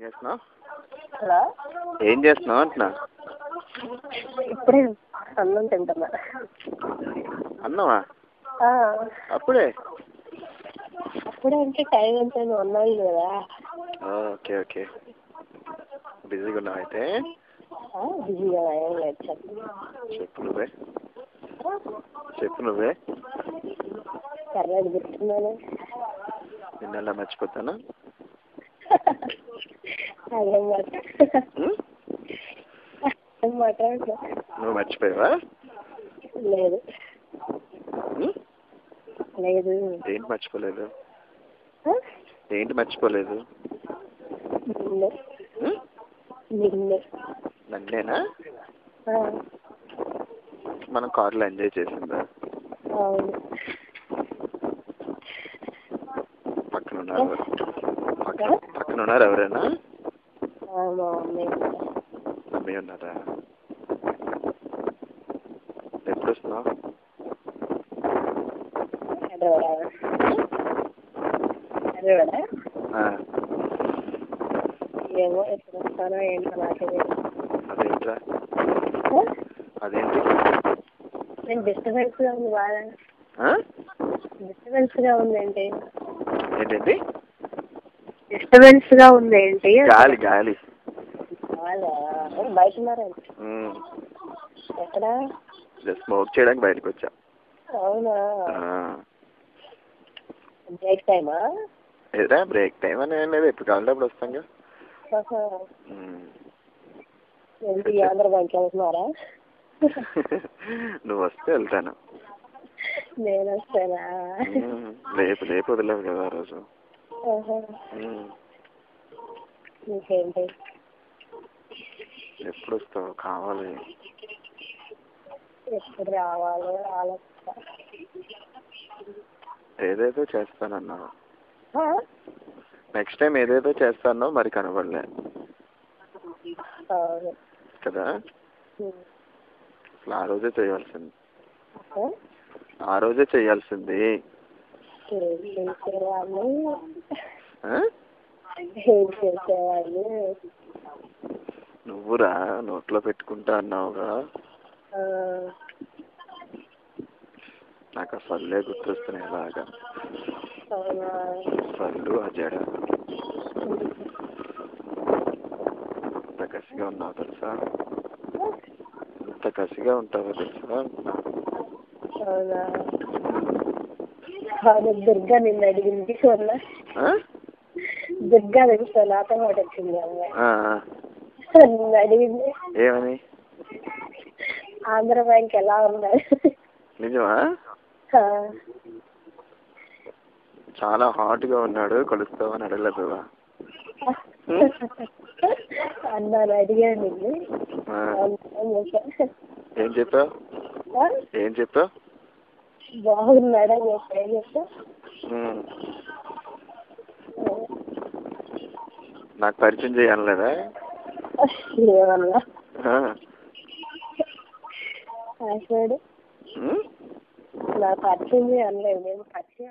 చేస్తున్నావు? హలో, ఏం చేస్తున్నావు అంటున్నా. ఇప్పుడే అన్నం తింటున్నా. అన్నమా? ఆ, అప్పుడే? అప్పుడే అంటే టైం ఎంత ఉన్నాయి కదా. ఓకే ఓకే, బిజీగా ఉన్నావు అయితే. బిజీగా ఏం లేదు, చెప్పు. చెప్పు నువ్వే, చెప్పు నువ్వే. పర్లేదు, గుర్తున్నాను. నిన్నెలా మర్చిపోతానా? అదేం మాట, ఏం మాట్లాడట్లే. నువ్వు మర్చిపోయావా? లేదు లేదు. ఏంటి మర్చిపోలేదు? ఏంటి మర్చిపోలేదు? నిన్నే నిన్నే. నన్నేనా? మనం కార్లో ఎంజాయ్ చేసిందా? అవును. పక్కన ఉన్నారు, పక్కన ఉన్నారు ఎవరైనా? మా మమ్మీ. మమ్మీ ఉన్నారా? ఎప్పుడు వస్తున్నావు? ఏమో ఎప్పుడు వస్తానో ఏంటో నాకే తెలియదు. అదేంట్రా? అదేంటి? నేను డిస్టర్బెన్స్గా ఉంది బాగా. డిస్టర్బెన్స్గా ఉంది ఏంటి? ఏంటండి? డిస్టర్బెన్స్గా ఉంది ఏంటి? గాలి గాలి. బయట ఉన్నారండి. ఎక్కడ? స్మోక్ చేయడానికి బయటకు వచ్చా. అవునా, బ్రేక్ టైమా? ఏదా బ్రేక్ టైం అని ఏం లేదు, ఎప్పుడు కావాలంటే అప్పుడు వస్తాంగా. ఏంటి ఆంధ్ర బ్యాంక్ వెళ్తున్నారా? నువ్వు వస్తే వెళ్తాను. నేను వస్తానా? రేపు రేపు వదిలేవు కదా ఆ రోజు. ఇంకేంటి? ఎప్పుడు వస్తావు? కావాలి. ఎప్పుడు రావాలో ఆలోచిస్తా. ఏదేదో చేస్తానన్నావు, నెక్స్ట్ టైం ఏదేదో చేస్తానో మరి కనబడలే కదా. అసలు ఆ రోజే చేయాల్సింది, ఆ రోజే చేయాల్సింది. నువ్వురా నోట్లో పెట్టుకుంటా అన్నావుగా. నాకు ఆ పళ్ళే గుర్తొస్తున్నాయి అలాగా. పళ్ళు ఆ జడ. ఎంత కసిగా ఉన్నావు తెలుసా, ఎంత కసిగా ఉంటావో తెలుసా. దుర్గా నిన్ను అడిగింది చూడ. దుర్గా తెలుసా, నాతో పాటు వచ్చింది నిన్ను అడిగింది. ఏమని? ఆంధ్ర బ్యాంక్ ఎలా ఉన్నాయి? నిజమా? చాలా హాట్ గా ఉన్నాడు, కలుస్తావని అడగలేదు. అన్నాను, అడిగాను నిన్ను. ఏం చెప్పావు? ఏం చెప్పావు? బాగున్నాడా ఏం చెప్పా? నాకు పరిచయం చేయలేదా? ఏమన్నా నాకు పరిచయం అనలేదు, నేను పరిచయం